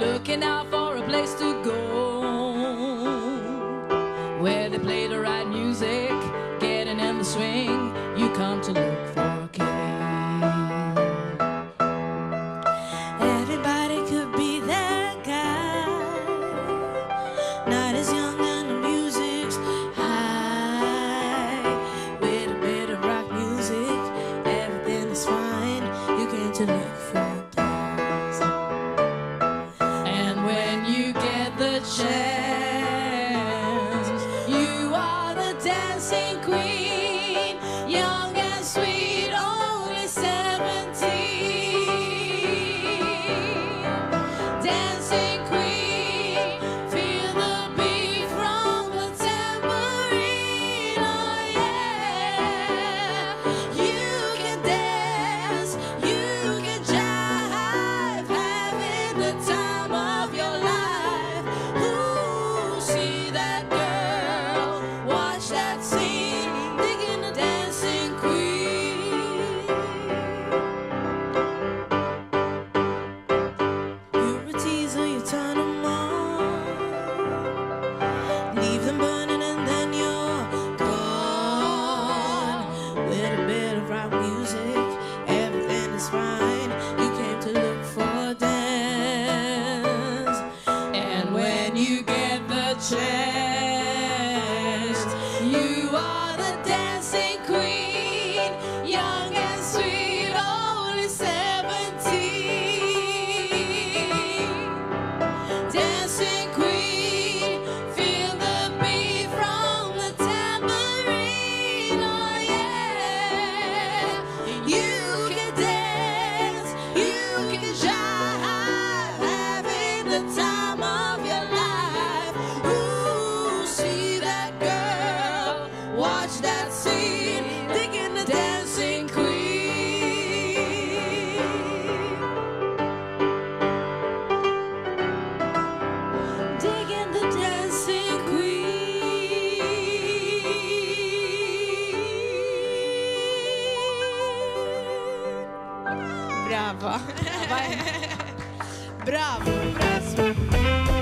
looking out for a place to go where they play the right music, getting in the swing. You come to look for a king. Everybody could be that guy, not as young and the music's high. With a bit of rock music, everything is fine. You came to look for a dance. And when you get the chance, you are the dancing queen, young and sweet, only 17. Dancing queen, feel the beat from the tambourine, oh yeah. You can dance, you can jive, having the time of your life. Ooh, see that girl, watch that scene, digging the dancing queen. You're a teaser, you turn them on, leave them burning and then you're gone. With a bit of rock music, everything is fine. You came to look for a dance. And when you get the chance, you are the dancing queen, young and sweet, only 17. Dancing queen, feel the beat from the tambourine, oh yeah. You can dance, you can jive, having the time of your life. Ooh, see that girl, watch that scene, digging the dancing queen. Digging the dancing queen. Brava. Vai. Bravo, próximo.